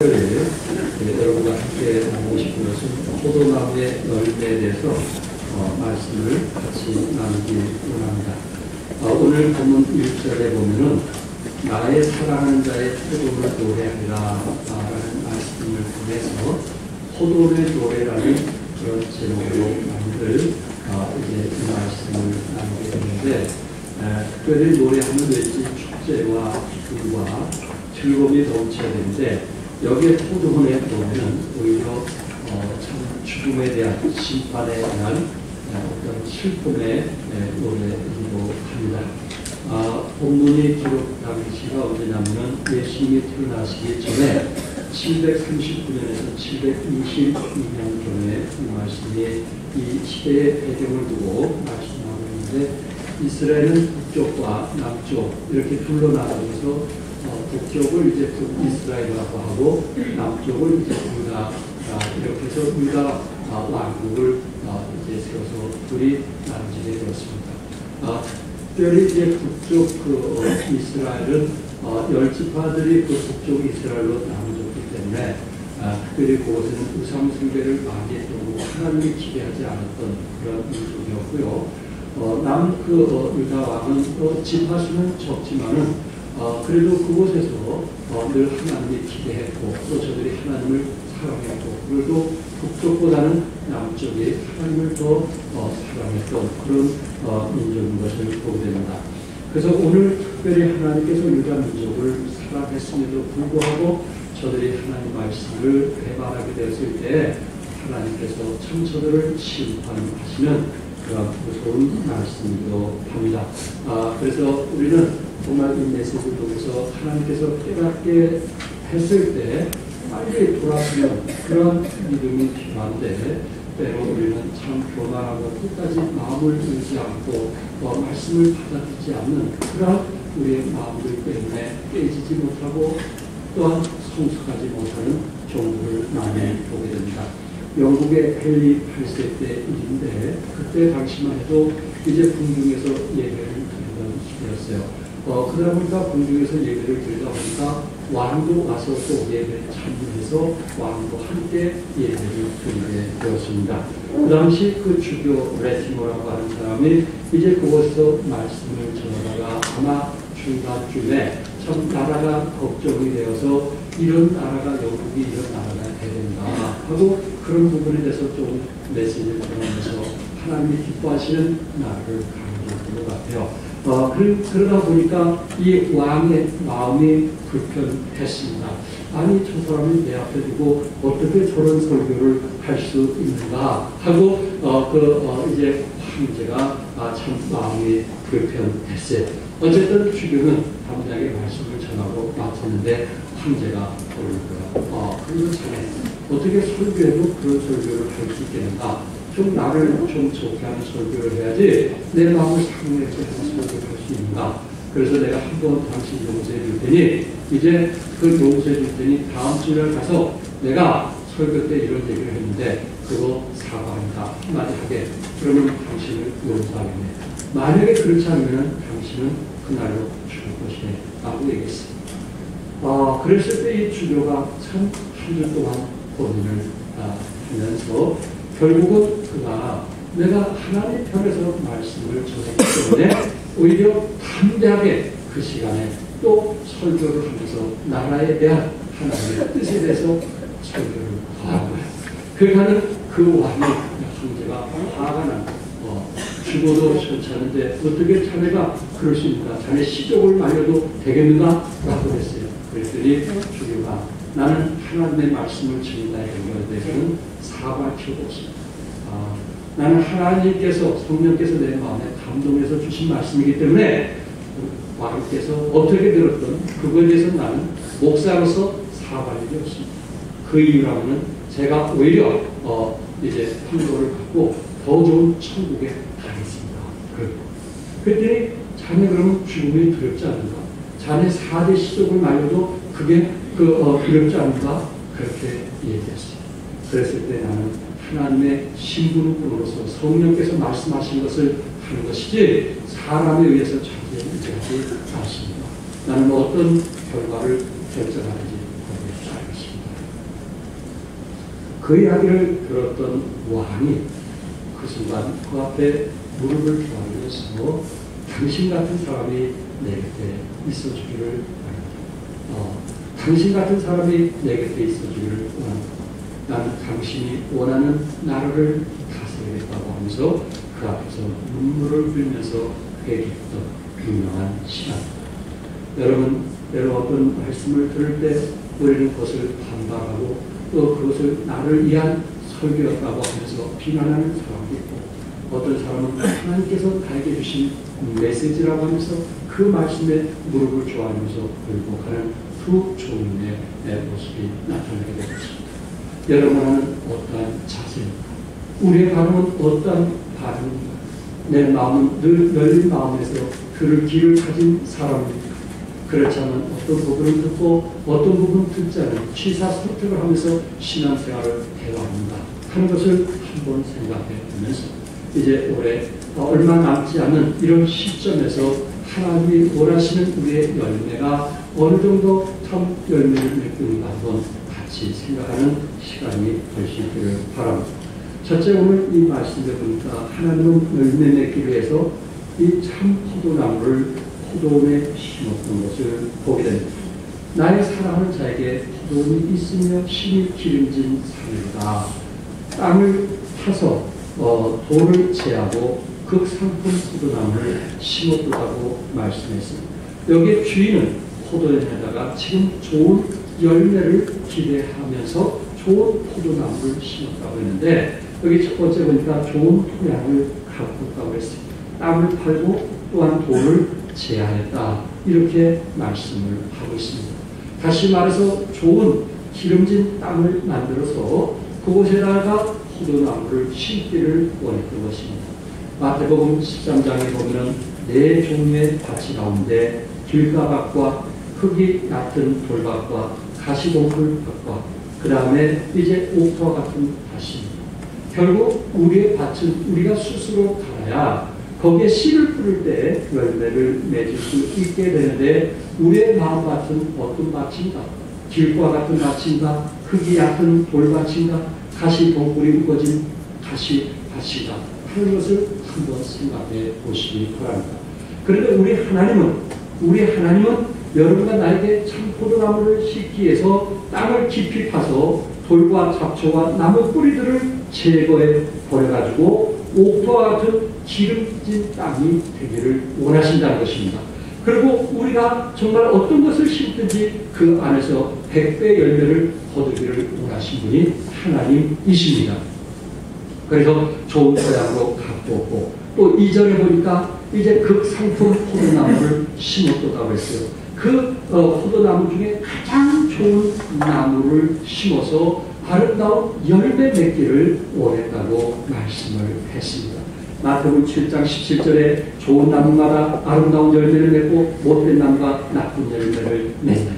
여러분과 함께 나누고 싶은 것은 포도나무의 열매에 대해서 말씀을 같이 나누기 원합니다. 오늘 본문 1절에 보면은 나의 사랑하는 자의 포도를 노래하리라 라는 말씀을 통해서 포도의 노래라는 그런 제목으로 만들 이제 이 말씀을 나누게 되는데, 특별히 노래하는 왠지 축제와 기쁨과 즐거움이 넘쳐야 되는데, 여기에 포도원에 보면 오히려 참 죽음에 대한 심판에 대한 어떤 슬픔의 노래이기도 합니다. 본문이 기록 당시가 언제냐면 예수님이 태어나시기 전에 739년에서 722년 전에 이 말씀이 이 시대의 배경을 두고 말씀하고 있는데, 이스라엘은 북쪽과 남쪽 이렇게 둘러나가면서 북쪽을 이제 북이스라엘이라고 하고 남쪽을 이제 유다, 이렇게 해서 유다 왕국을 이제 세워서 둘이 나눠지게 되었습니다. 특별히 이제 북쪽 이스라엘은 10지파들이 북쪽 이스라엘로 나눠졌기 때문에 특별히 그곳에는 우상 숭배를 많이 했고 하나님이 기대하지 않았던 그런 민족이었고요. 유다 왕은 지파 수는 적지만은 그래도 그곳에서 늘 하나님이 기대했고 또 저들이 하나님을 사랑했고, 그래도 북쪽보다는 남쪽이 하나님을 더 사랑했던 그런 민족인 것을 보게 됩니다. 그래서 오늘 특별히 하나님께서 유다 민족을 사랑했음에도 불구하고 저들이 하나님 말씀을 배반하게 되었을 때 하나님께서 참 저들을 심판하시는 그런 무서운 말씀이기도 합니다. 그래서 우리는 정말 이 메시지를 통해서 하나님께서 깨닫게 했을 때 빨리 돌아서면 그런 믿음이 필요한데, 때로 우리는 참 교만하고 끝까지 마음을 들지 않고 말씀을 받아들이지 않는 그런 우리의 마음들 때문에 깨지지 못하고 또한 성숙하지 못하는 경우를 많이 보게 됩니다. 영국의 헨리 8세 때 일인데, 그때 당시만 해도 이제 궁중에서 예배를 드리던 시대였어요. 그러다 보니까 궁중에서 예배를 드리다 보니까 왕도 와서 또 예배에 참여해서 왕도 함께 예배를 드리게 되었습니다. 그 당시 그 주교 레티머라고 하는 사람이 이제 그곳에서 말씀을 전하다가 아마 중간쯤에 참 나라가 걱정이 되어서 이런 나라가 영국이 이런 나라가 돼야 된다 하고 그런 부분에 대해서 좀 메시지를 전하면서 하나님이 기뻐하시는 나라를 강조한 것 같아요. 그러다 보니까 이 왕의 마음이 불편했습니다. 아니, 저 사람이 내 앞에 두고 어떻게 저런 설교를 할 수 있는가 하고 이제 황제가 참 마음이 불편했어요. 어쨌든 주교는 당장에 말씀을 전하고 마쳤는데 황제가 그럴 거야. 그러면 자네 어떻게 설교해도 그런 설교를 할 수 있겠는가? 좀 나를 좀 좋게 하는 설교를 해야지 내 마음을 상해서 하는 설교를 할 수 있는가? 그래서 내가 한번 당신 용서해 줄 테니 이제 그 용서해 줄 테니 다음 주에 가서 내가 설교 때 이런 얘기를 했는데 그거 사과한다 한마디 하게. 그러면 당신을 용서하겠네. 만약에 그렇지 않으면 당신은 그날로 죽을 것이네 라고 얘기했어요. 그랬을 때 이 주교가 참 한 주 동안 고민을 하면서 결국은 그가 내가 하나님 편에서 말씀을 전했기 때문에 오히려 담대하게 그 시간에 또 설교를 하면서 나라에 대한 하나님의 뜻에 대해서 설교를 하는 거예요. 그러니까는 그 왕의 황제가 화가 난 죽어도 괜찮은데 어떻게 자네가 그럴 수 있는가? 자네 시족을 말려도 되겠는가? 라고 했어요. 그랬더니 주교가 나는 하나님의 말씀을 전하는 것에 대해서는 사과할 필요가 없습니다. 나는 하나님께서 성령께서 내 마음에 감동해서 주신 말씀이기 때문에 왕께서 어떻게 들었든 그거에 대해서 나는 목사로서 사과할 일이 없습니다. 그 이유라면 제가 오히려 이제 판도를 갖고 더 좋은 천국에 가겠습니다. 그랬더니 자네 그러면 죽음이 두렵지 않는가? 자네 4대 시족을 말려도 그게 두렵지 않는가? 그렇게 얘기했어요. 그랬을 때 나는 하나님의 신분으로서 성령께서 말씀하신 것을 하는 것이지 사람에 의해서 자기하지 않습니다. 나는 어떤 결과를 결정하는지 알겠습니다. 그 이야기를 들었던 왕이 그 순간 그 앞에 무릎을 꿇으면서 당신 같은 사람이 내 곁에 있어주기를 원한다. 당신 같은 사람이 내 곁에 있어주기를 원한다. 나는 당신이 원하는 나라를 다스리겠다고 하면서 그 앞에서 눈물을 흘리면서 회개했던 유명한 시간입니다. 여러분 어떤 말씀을 들을 때 우리는 그것을 반박하고 또 그것을 나를 위한 설교였다고 하면서 비난하는 사람도 있고, 어떤 사람은 하나님께서 나에게 주신 메시지라고 하면서 그 말씀에 무릎을 좋아하면서 굴복하는 두 종류의 모습이 나타나게 되었습니다. 여러분은 어떠한 자세입니까? 우리의 반응은 어떠한 반응입니까? 내 마음은 늘 열린 마음에서 들을 귀를 가진 사람입니다. 그렇지 않은 어떤 부분을 듣고 어떤 부분을 듣지 않은 취사선택을 하면서 신앙생활을 해왔는가 하는 것을 한번 생각해 보면서 이제 올해 얼마 남지 않은 이런 시점에서 하나님이 원하시는 우리의 열매가 어느 정도 참 열매를 맺는가 한번 같이 생각하는 시간이 될 수 있기를 바랍니다. 첫째, 오늘 이 말씀을 보니까 하나님은 열매 맺기 위해서 이 참 포도나무를 포도원에 심었던 것을 보게 됩니다. 나의 사랑하는 자에게 포도원이 있으며 심이 기름진 산이다. 땅을 파서 돌을 제하고 극상품 포도나무를 심었다고 말씀했습니다. 여기에 주인은 포도園에다가 지금 좋은 열매를 기대하면서 좋은 포도나무를 심었다고 했는데, 여기 첫 번째 보니까 좋은 토양을 갖고 있다고 했습니다. 땅을 팔고 또한 돌을 제하였다, 이렇게 말씀을 하고 있습니다. 다시 말해서 좋은 기름진 땅을 만들어서 그곳에다가 포도나무를 심기를 원했던 것입니다. 마태복음 13장에 보면 네 종류의 밭이 가운데 길가밭과 흙이 얕은 돌밭과 가시동굴밭과 그 다음에 이제 옥토와 같은 밭입니다. 결국 우리의 밭은 우리가 스스로 갈아야 거기에 씨를 뿌릴 때 열매를 맺을 수 있게 되는데, 우리의 마음밭은 어떤 밭인가? 길과 같은 밭인가? 흙이 얕은 돌밭인가? 가시 동굴이 우거진 가시 밭인가? 하는 것을 한번 생각해 보시기 바랍니다. 그런데 우리 하나님은 여러분과 나에게 참 포도나무를 심기 위해서 땅을 깊이 파서 돌과 잡초와 나무 뿌리들을 제거해 버려가지고 옥토와 같은 기름진 땅이 되기를 원하신다는 것입니다. 그리고 우리가 정말 어떤 것을 심든지 그 안에서 100배 열매를 거두기를 원하신 분이 하나님이십니다. 그래서 좋은 토양으로 갖고 오고, 또 이전에 보니까 이제 극상품 포도나무를 심었다고 했어요. 그 포도나무 중에 가장 좋은 나무를 심어서 아름다운 열매 맺기를 원했다고 말씀을 했습니다. 마태복음 7장 17절에 좋은 나무마다 아름다운 열매를 맺고 못된 나무가 나쁜 열매를 맺는다.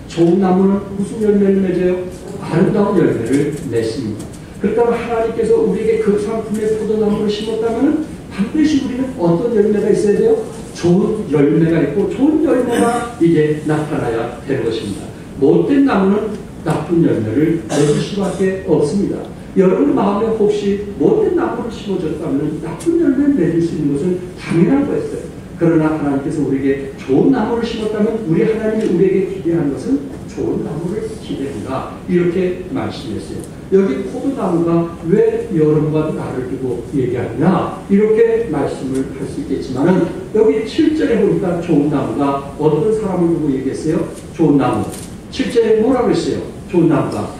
좋은 나무는 무슨 열매를 맺어요? 아름다운 열매를 맺습니다. 그렇다면 하나님께서 우리에게 그 상품의 포도나무를 심었다면 반드시 우리는 어떤 열매가 있어야 돼요? 좋은 열매가 있고 좋은 열매가 이제 나타나야 되는 것입니다. 못된 나무는 나쁜 열매를 맺을 수밖에 없습니다. 여러분 마음에 혹시 못된 나무를 심어줬다면 나쁜 열매를 맺을 수 있는 것은 당연한 거였어요. 그러나 하나님께서 우리에게 좋은 나무를 심었다면 우리 하나님이 우리에게 기대하는 것은 좋은 나무를 기대한다, 이렇게 말씀했어요. 여기 포도나무가 왜 여러분과 나를 두고 얘기하느냐, 이렇게 말씀을 할 수 있겠지만은 여기 7절에 보니까 좋은 나무가 어떤 사람을 두고 얘기했어요? 좋은 나무. 7절에 뭐라고 했어요? 좋은 나무가.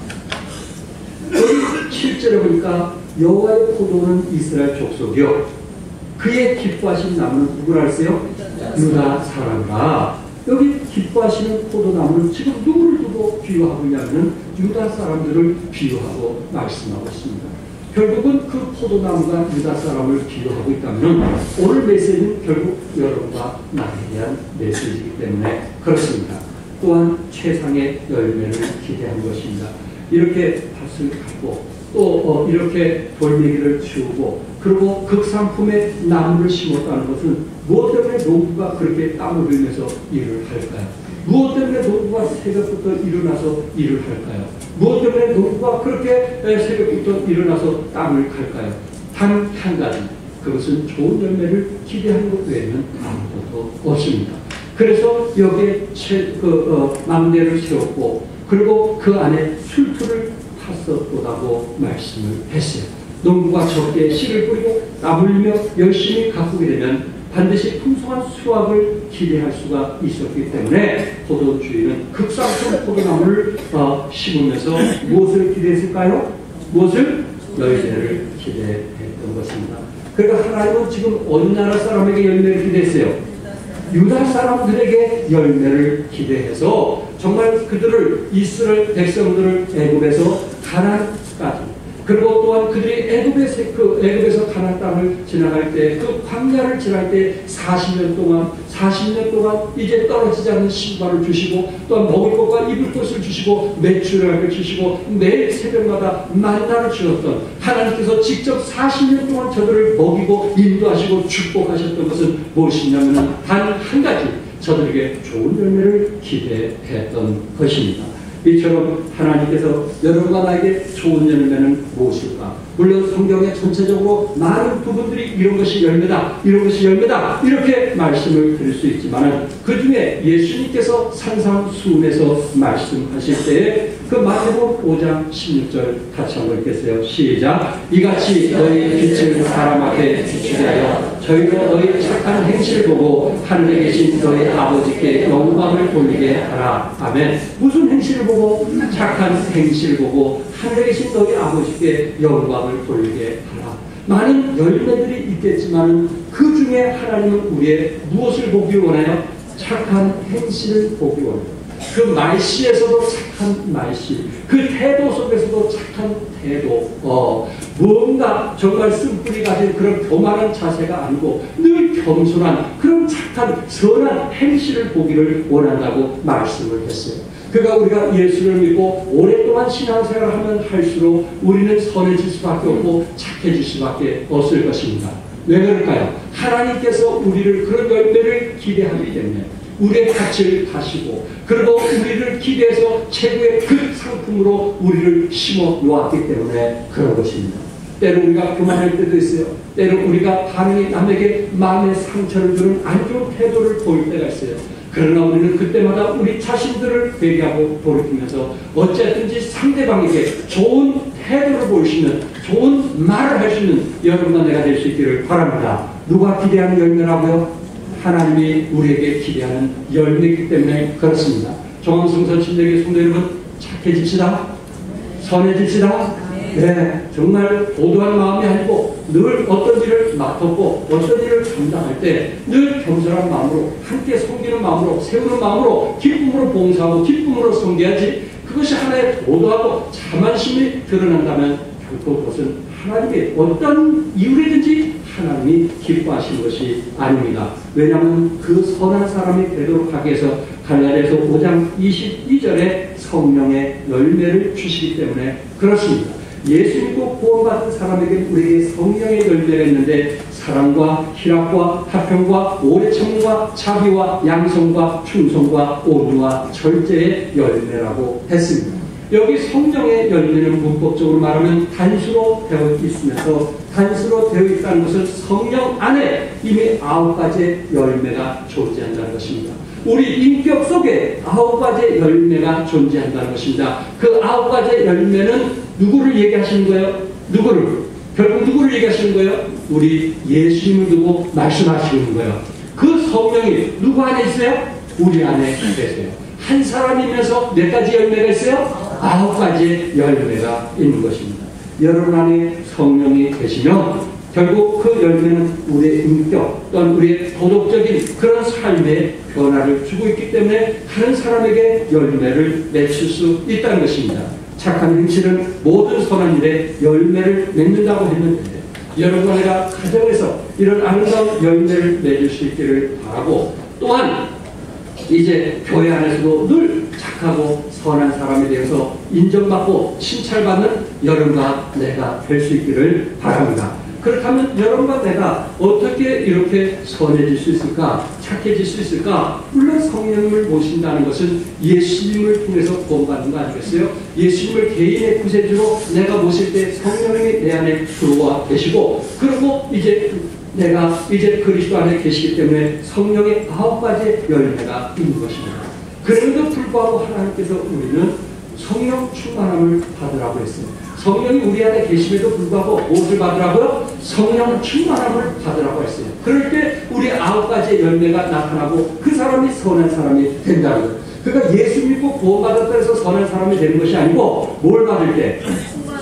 여기 7절에 보니까 여호와의 포도는 이스라엘 족속이요 그의 기뻐하신 나무는 누구라 했어요? 유다 사람이라. 여기 기뻐하시는 포도나무는 지금 누구를 두고 비유하고 있냐면 유다 사람들을 비유하고 말씀하고 있습니다. 결국은 그 포도나무가 유다 사람을 비유하고 있다면 오늘 메시지는 결국 여러분과 나에 대한 메시지이기 때문에 그렇습니다. 또한 최상의 열매를 기대하는 것입니다. 이렇게 밭을 갖고 또 이렇게 돌멩이를 치우고 그리고 극상품의 나무를 심었다는 것은 무엇 때문에 농부가 그렇게 땀을 흘리면서 일을 할까요? 무엇 때문에 농부가 새벽부터 일어나서 일을 할까요? 무엇 때문에 농부가 그렇게 새벽부터 일어나서 땀을 갈까요? 단 한 가지, 그것은 좋은 열매를 기대하는 것 외에는 아무것도 없습니다. 그래서 여기에 망대를 세웠고 그리고 그 안에 술투를 팠었다고 말씀을 했어요. 농부가 적게 씨를 뿌리고 땀 흘리며 열심히 가꾸게 되면 반드시 풍성한 수확을 기대할 수가 있었기 때문에 포도주인은 극상품 포도나무를 심으면서 무엇을 기대했을까요? 무엇을? 열매를 기대했던 것입니다. 그러니까 하나님은 지금 어느 나라 사람에게 열매를 기대했어요? 유다 사람들에게 열매를 기대해서 정말 그들을 이스라엘 백성들을 애굽에서 가나안까지 그리고 또한 그들이 애굽에서 가나안 땅을 지나갈 때 그 광야를 지날 때 40년 동안 이제 떨어지지 않는 신발을 주시고 또한 먹을 것과 입을 것을 주시고 매출을 주시고 매일 새벽마다 만나를 주셨던 하나님께서 직접 40년 동안 저들을 먹이고 인도하시고 축복하셨던 것은 무엇이냐면 단 한 가지, 저들에게 좋은 열매를 기대했던 것입니다. 이처럼 하나님께서 여러분과 나에게 좋은 열매는 무엇일까? 물론 성경에 전체적으로 많은 부분들이 이런 것이 열매다, 이런 것이 열매다 이렇게 말씀을 드릴 수 있지만 그 중에 예수님께서 산상수훈에서 말씀하실 때에 그 마태복음 5장 16절 같이 한번 읽겠어요. 시작. 이같이 너희 빛을 사람 앞에 비추게 하여 저희로 너희 착한 행실을 보고 하늘에 계신 너희 아버지께 영광을 돌리게 하라. 아멘. 무슨 행실을 보고? 착한 행실을 보고 하늘에 계신 너희 아버지께 영광을 돌리게 하라. 많은 열매들이 있겠지만 그 중에 하나님은 우리의 무엇을 보기 원해요? 착한 행실을 보기 원해요. 그 말씨에서도 착한 말씨, 그 태도 속에서도 착한 태도, 뭔가 정말 쓴뿌리 가진 그런 교만한 자세가 아니고 늘 겸손한 그런 착한 선한 행실을 보기를 원한다고 말씀을 했어요. 그러니까 우리가 예수를 믿고 오랫동안 신앙생활을 하면 할수록 우리는 선해질 수밖에 없고 착해질 수밖에 없을 것입니다. 왜 그럴까요? 하나님께서 우리를 그런 열매를 기대하기 때문에 우리의 가치를 다시고 그리고 우리를 기대해서 최고의 그 상품으로 우리를 심어 놓았기 때문에 그런 것입니다. 때로 우리가 교만할 때도 있어요. 때로 우리가 반응이 남에게 마음의 상처를 주는 안 좋은 태도를 보일 때가 있어요. 그러나 우리는 그때마다 우리 자신들을 회개하고 돌이키면서 어쨌든지 상대방에게 좋은 태도를 보일 수 있는 좋은 말을 할 수 있는 여러분과 내가 될 수 있기를 바랍니다. 누가 기대하는 열매라고요? 하나님이 우리에게 기대하는 열매이기 때문에 그렇습니다. 정황성서 침례교회 성도 여러분, 착해집시다. 선해집시다. 네, 정말 도도한 마음이 아니고 늘 어떤 일을 맡았고 어떤 일을 감당할 때 늘 겸손한 마음으로 함께 섬기는 마음으로 세우는 마음으로 기쁨으로 봉사하고 기쁨으로 섬겨야지. 그것이 하나의 도도하고 자만심이 드러난다면 결코 그것은 하나님의 어떤 이유라든지 하나님이 기뻐하시는 것이 아닙니다. 왜냐하면 그 선한 사람이 되도록 하기 위해서 갈라디아서 5장 22절에 성령의 열매를 주시기 때문에 그렇습니다. 예수 믿고 구원받은 사람에게 우리에게 성령의 열매가 있는데 사랑과 희락과 화평과 오래 참음과 자비와 양성과 충성과 온유와 절제의 열매라고 했습니다. 여기 성령의 열매는 문법적으로 말하면 단수로 되어 있으면서 단수로 되어 있다는 것은 성령 안에 이미 9가지의 열매가 존재한다는 것입니다. 우리 인격 속에 9가지의 열매가 존재한다는 것입니다. 그 9가지의 열매는 누구를 얘기하시는 거예요? 누구를? 결국 누구를 얘기하시는 거예요? 우리 예수님을 두고 말씀하시는 거예요. 그 성령이 누구 안에 있어요? 우리 안에 계세요. 한 사람이면서 몇 가지 열매가 있어요? 9가지의 열매가 있는 것입니다. 여러분 안에 성령이 계시면 결국 그 열매는 우리의 인격 또한 우리의 도덕적인 그런 삶의 변화를 주고 있기 때문에 다른 사람에게 열매를 맺힐 수 있다는 것입니다. 착한 행실은 모든 선한 일에 열매를 맺는다고 했는데 여러분과 내가 가정에서 이런 아름다운 열매를 맺을 수 있기를 바라고 또한 이제 교회 안에서도 늘 착한 착하고 선한 사람에 대해서 인정받고 칭찬받는 여러분과 내가 될 수 있기를 바랍니다. 그렇다면 여러분과 내가 어떻게 이렇게 선해질 수 있을까? 착해질 수 있을까? 물론 성령님을 모신다는 것은 예수님을 통해서 구원받는 거 아니겠어요? 예수님을 개인의 구세주로 내가 모실 때 성령님이 내 안에 들어와 계시고, 그리고 내가 이제 그리스도 안에 계시기 때문에 성령의 9가지 열매가 있는 것입니다. 그럼에도 불구하고 하나님께서 우리는 성령 충만함을 받으라고 했어요. 성령이 우리 안에 계심에도 불구하고 무엇을 받으라고요? 성령 충만함을 받으라고 했어요. 그럴 때 우리 9가지의 열매가 나타나고 그 사람이 선한 사람이 된다는 거예요. 그러니까 예수 믿고 구원받았다 해서 선한 사람이 되는 것이 아니고 뭘 받을 때?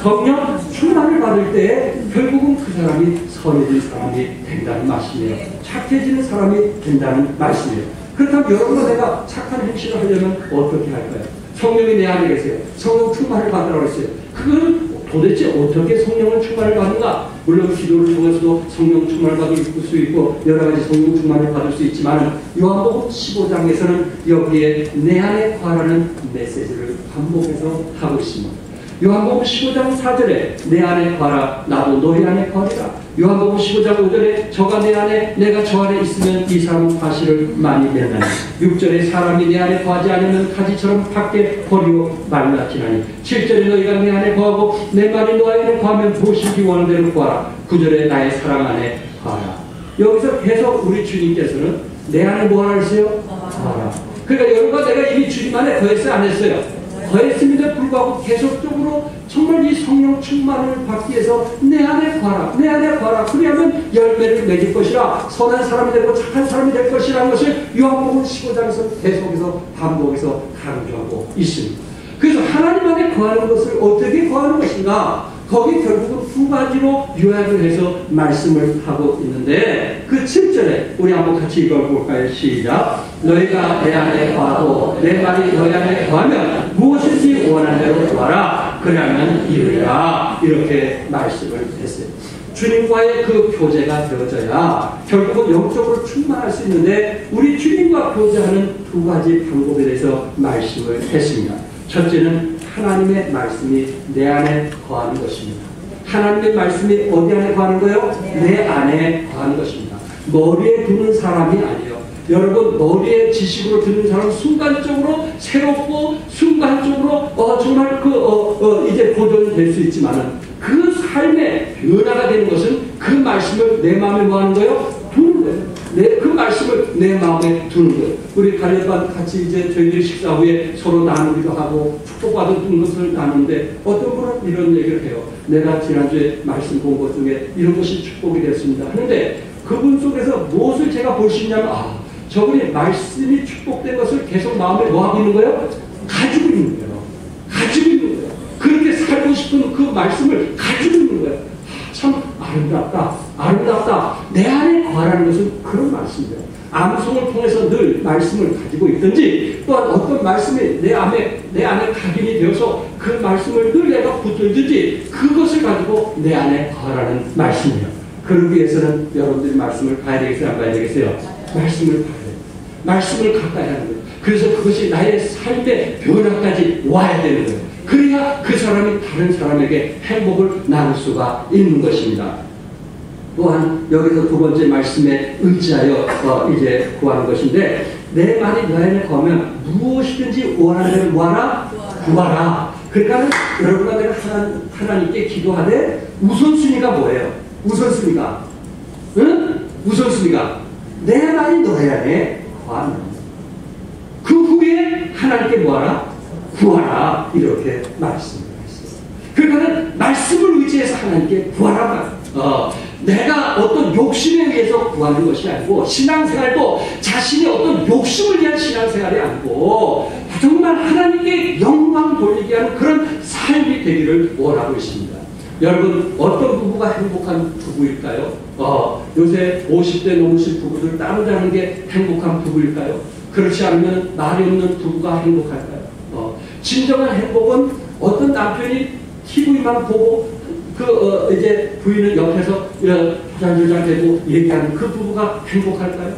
성령 충만을 받을 때 결국은 그 사람이 선해진 사람이 된다는 말씀이에요. 착해지는 사람이 된다는 말씀이에요. 그렇다면 여러분과 내가 착한 행실을 하려면 어떻게 할까요? 성령이 내 안에 계세요. 성령 충만을 받으라고 했어요. 그건 도대체 어떻게 성령을 충만을 받는가? 물론 기도를 통해서도 성령 충만을 받을 수 있고 여러 가지 성령 충만을 받을 수 있지만 요한복음 15장에서는 여기에 내 안에 거하라는 메시지를 반복해서 하고 있습니다. 요한복음 15장 4절에 내 안에 거하라 나도 너희 안에 거하리라. 요한복음 15장 5절에 저가 내 안에 내가 저 안에 있으면 이 사람은 과실을 많이 맺나니. 6절에 사람이 내 안에 거하지 않으면 가지처럼 밖에 버리고 말라지나니. 7절에 너희가 내 안에 거하고 내 말이 너 안에 거하면 무엇이기 원하는 대로 구하라. 9절에 나의 사랑 안에 거하라. 여기서 계속 우리 주님께서는 내 안에 뭐하라 했어요? 거하라. 그러니까 여러분과 내가 이미 주님 안에 거했어요? 안 했어요? 거했음에도 불구하고 계속적으로 정말 이 성령 충만을 받기 위해서 내 안에 거하라, 내 안에 거하라. 그리하면 열매를 맺을 것이라, 선한 사람이 되고 착한 사람이 될 것이라는 것을 요한복음 15장에서 계속해서 반복해서 강조하고 있습니다. 그래서 하나님 안에 거하는 것을 어떻게 거하는 것인가? 거기 결국은 2가지로 요약을 해서 말씀을 하고 있는데, 그 7절에 우리 한번 같이 읽어볼까요? 시작. 너희가 내 안에 거하고 내 말이 너희 안에 거하면 무엇인지 원하는 대로 구하라. 그러면 이루리라. 이렇게 말씀을 했어요. 주님과의 그 교제가 되어져야 결국은 영적으로 충만할 수 있는데, 우리 주님과 교제하는 2가지 방법에 대해서 말씀을 했습니다. 첫째는 하나님의 말씀이 내 안에 거하는 것입니다. 하나님의 말씀이 어디 안에 거하는 거예요? 내 안에 거하는 것입니다. 머리에 두는 사람이 아니에요. 여러분, 머리에 지식으로 듣는 사람은 순간적으로 새롭고 순간적으로 정말 이제 보존될 수 있지만은 그 삶의 변화가 되는 것은 그 말씀을 내 마음에 뭐 하는 거예요? 두는 거예요. 그 말씀을 내 마음에 두는 거예요. 우리 가려반 같이 이제 저희들이 식사 후에 서로 나누기도 하고 축복받은 것을 나누는데 어떤 분은 이런 얘기를 해요. 내가 지난주에 말씀 본 것 중에 이런 것이 축복이 됐습니다 하는데, 그분 속에서 무엇을 제가 볼 수 있냐면, 저분이 말씀이 축복된 것을 계속 마음에 뭐 하고 있는 거예요? 가지고 있는 거예요. 가지고 있는 거예요. 그렇게 살고 싶은 그 말씀을 가지고 있는 거예요. 참 아름답다. 아름답다. 내 안에 거하라는 것은 그런 말씀이에요. 암송을 통해서 늘 말씀을 가지고 있든지, 또한 어떤 말씀이 내 안에 각인이 되어서 그 말씀을 늘 내가 붙들든지 그것을 가지고 내 안에 거하라는 말씀이에요. 그러기 위해서는 여러분들이 말씀을 봐야 되겠어요? 안 봐야 되겠어요? 말씀을 봐야 돼요. 말씀을 가까이 하는 거예요. 그래서 그것이 나의 삶의 변화까지 와야 되는 거예요. 그래야 그 사람이 다른 사람에게 행복을 나눌 수가 있는 것입니다. 또한 여기서 2번째 말씀에 의지하여 이제 구하는 것인데, 내 말이 너희 안에 거하면 무엇이든지 원하는 대로 뭐하라? 구하라. 그러니까 여러분과 내가 하나님께 기도하되 우선순위가 뭐예요? 우선순위가 우선순위가 내 말이 너희 안에 거하면 그 후에 하나님께 뭐하라? 구하라. 이렇게 말씀을 했어요. 그러니까 말씀을 의지해서 하나님께 구하라. 내가 어떤 욕심에 의해서 구하는 것이 아니고, 신앙생활도 자신의 어떤 욕심을 위한 신앙생활이 아니고 정말 하나님께 영광 돌리게 하는 그런 삶이 되기를 원하고 있습니다. 여러분, 어떤 부부가 행복한 부부일까요? 요새 50대 넘으신 부부들 따로자는 게 행복한 부부일까요? 그렇지 않으면 말이 없는 부부가 행복할까요? 진정한 행복은 어떤 남편이 TV만 보고 이제 부인은 옆에서 조장조장 대고 얘기하는 그 부부가 행복할까요?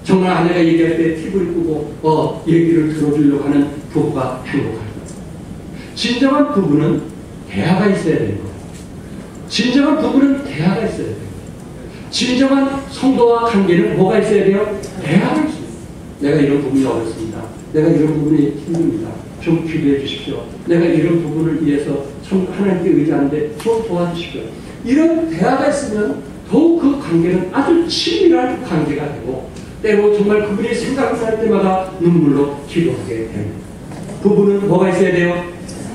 정말 아내가 얘기할 때 TV를 끄고 얘기를 들어주려고 하는 부부가 행복할 거예요. 진정한 부부는 대화가 있어야 되는 거예요. 진정한 부부는 대화가 있어야 돼요. 진정한 성도와 관계는 뭐가 있어야 돼요? 대화가 있어요. 내가 이런 부분이 어렵습니다. 내가 이런 부분이 힘듭니다. 좀 기도해 주십시오. 내가 이런 부분을 위해서 참 하나님께 의지하는데 좀 도와주십시오. 이런 대화가 있으면 더욱 그 관계는 아주 친밀한 관계가 되고 때로 정말 그분이 생각날 때마다 눈물로 기도하게 됩니다. 부부는 뭐가 있어야 돼요?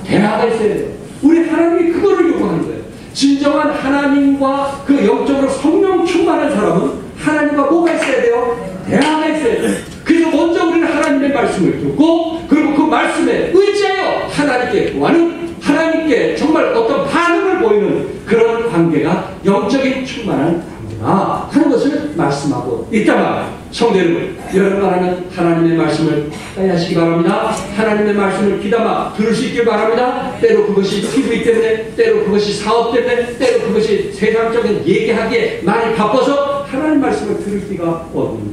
대화가 있어야 돼요. 우리 하나님이 그거를 요구하는 거예요. 진정한 하나님과 그 영적으로 성령 충만한 사람은 하나님과 뭐가 있어야 돼요? 대화가 있어야 돼요. 그래서 먼저 우리는 하나님의 말씀을 듣고 그리고 그 말씀에 의지하여 하나님께 구하는 하나님께 정말 어떤 반응을 보이는 그런 관계가 영적인 충만한 관계다 하는 것을 말씀하고 있다만 성도 여러분 바라는 하나님의 말씀을 가까이 하시기 바랍니다. 하나님의 말씀을 귀담아 들을 수 있길 바랍니다. 때로 그것이 TV 때문에 때로 그것이 사업 때문에 때로 그것이 세상적인 얘기하기에 많이 바빠서 하나님 말씀을 들을 기가 없는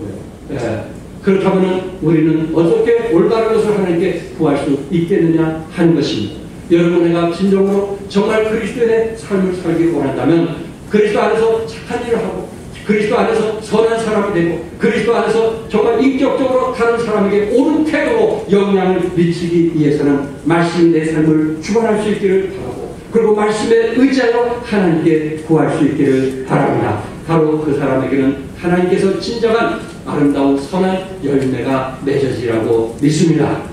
거예요. 그렇다면 우리는 어떻게 올바른 것을 하나님께 구할 수 있겠느냐 하는 것입니다. 여러분 내가 진정으로 정말 그리스도의 삶을 살기 원한다면 그리스도 안에서 착한 일을 하고 그리스도 안에서 선한 사람이 되고 그리스도 안에서 정말 인격적으로 다른 사람에게 옳은 태도로 영향을 미치기 위해서는 말씀이 내 삶을 주관할 수 있기를 바라고 그리고 말씀에 의지하여 하나님께 구할 수 있기를 바랍니다. 바로 그 사람에게는 하나님께서 진정한 아름다운 선한 열매가 맺어지라고 믿습니다.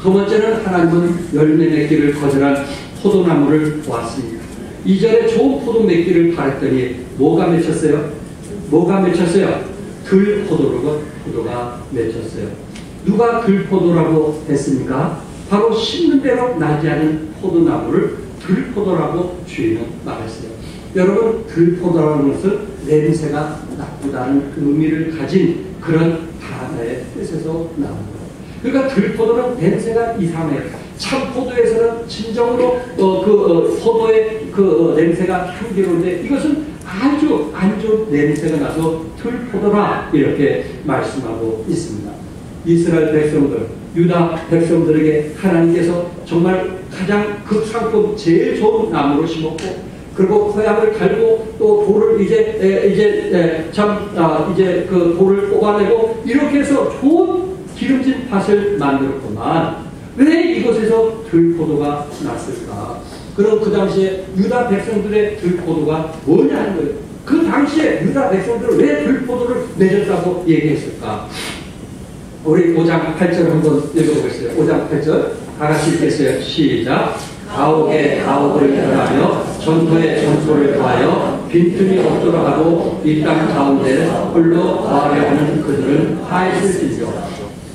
두 번째는 하나님은 열매 맺기를 거절한 포도나무를 보았습니다. 이전에 좋은 포도 맺기를 바랬더니 뭐가 맺혔어요? 뭐가 맺혔어요? 들포도가 맺혔어요. 누가 들포도라고 했습니까? 바로 심는 대로 나지 않은 포도나무를 들포도라고 주인은 말했어요. 여러분 들포도라는 것은 냄새가 나쁘다는 의미를 가진 그런 단어의 뜻에서 나온 거예요. 그러니까 들포도는 냄새가 이상해요. 참 포도에서는 진정으로 포도의 냄새가 향기로운데 이것은 아주 안 좋은 냄새가 나서 들포도라 이렇게 말씀하고 있습니다. 이스라엘 백성들, 유다 백성들에게 하나님께서 정말 가장 극상급 제일 좋은 나무로 심었고 그리고 토양을 갈고 또 돌을 이제 그 돌을 뽑아내고 이렇게 해서 좋은 기름진 밭을 만들었구만. 왜 이곳에서 들포도가 났을까? 그럼 그 당시에 유다 백성들의 들포도가 뭐냐는 거예요. 그 당시에 유다 백성들은 왜 들포도를 맺었다고 얘기했을까? 우리 5장 8절 한번 읽어보겠어요. 5장 8절 다 같이 읽겠어요. 시작. 가옥에 가옥을 펴하며 전토에 전토를 더하여 빈틈이 없도록 하고 이 땅 가운데 홀로 거하려 하는 그들은 하에슬지요.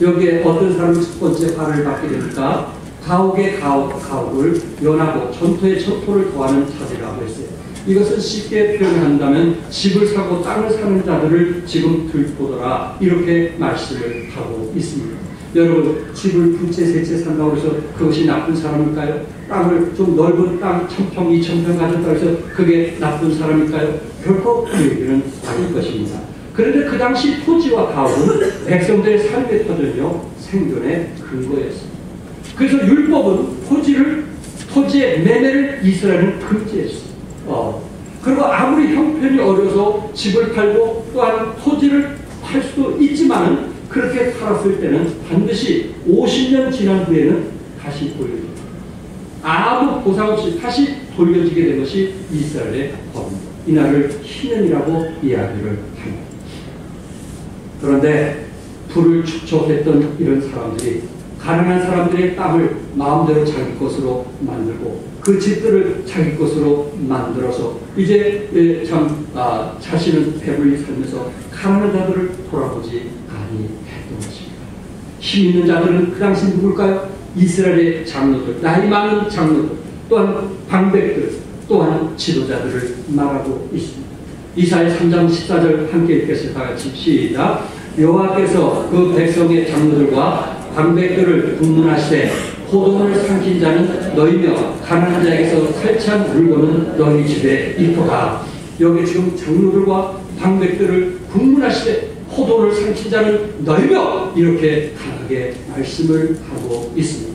여기에 어떤 사람이 첫 번째 화를 받게 됩니까? 가옥에 가옥을 연하고 전토에 전토를 더하는 자들이라고 했어요. 이것은 쉽게 표현한다면 집을 사고 땅을 사는 자들을 지금 들보더라 이렇게 말씀을 하고 있습니다. 여러분 집을 두 채, 세 채 산다고 해서 그것이 나쁜 사람일까요? 땅을 좀 넓은 땅 1000평, 2000평 가졌다고 해서 그게 나쁜 사람일까요? 결코 그 얘기는 아닐 것입니다. 그런데 그 당시 토지와 가옥은 백성들의 삶의 터전이요 생존의 근거였습니다. 그래서 율법은 토지의 매매를 이스라엘은 금지했습니다. 그리고 아무리 형편이 어려서 집을 팔고 또한 토지를 팔 수도 있지만은 그렇게 팔았을 때는 반드시 50년 지난 후에는 다시 돌려줍니다. 아무 보상 없이 다시 돌려지게 된 것이 이스라엘의 법입니다. 이날을 희년이라고 이야기를 합니다. 그런데 불을 축적했던 이런 사람들이 가난한 사람들의 땅을 마음대로 자기 것으로 만들고 그 집들을 자기 것으로 만들어서 이제 자신은 배불리 살면서 가난한 자들을 돌아보지 아니했던 것입니다. 힘 있는 자들은 그 당시 누굴까요? 이스라엘의 장로들, 나이 많은 장로들, 또한 방백들, 또한 지도자들을 말하고 있습니다. 이사야 3장 14절 함께 읽겠습니다. 다 같이 시작. 여호와께서 그 백성의 장로들과 방백들을 분문하시되 포도원을 삼킨 자는 너희며 가난한 자에게서 살찬 물건은 너희 집에 있도다. 여기 지금 장로들과 방백들을 분문하시되 포도를 삼킨 자는 너희며 이렇게 강하게 말씀을 하고 있습니다.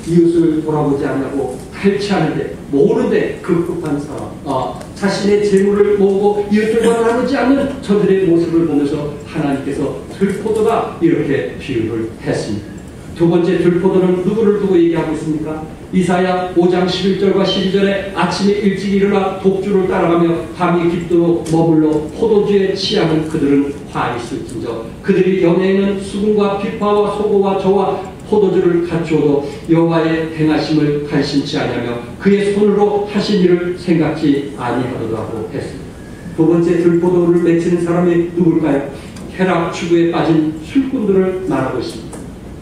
이웃을 돌아보지 않냐고 탈취하는데 모으는데 급급한 사람, 자신의 재물을 모으고 이웃들과 나누지 않는 저들의 모습을 보면서 하나님께서 들포도다 이렇게 비유를 했습니다. 두 번째 들포도는 누구를 두고 얘기하고 있습니까? 이사야 5장 11절과 12절에 아침에 일찍 일어나 독주를 따라가며 밤이 깊도록 머물러 포도주에 취하는 그들은 화 있을진저 그들이 연애에는 수금과 비파와 소고와 저와 포도주를 갖추어도 여호와의 행하심을 관심치 아니하며 그의 손으로 하신 일을 생각지 아니하더라고 했습니다. 두 번째 들포도를 맺히는 사람이 누굴까요? 쾌락 추구에 빠진 술꾼들을 말하고 있습니다.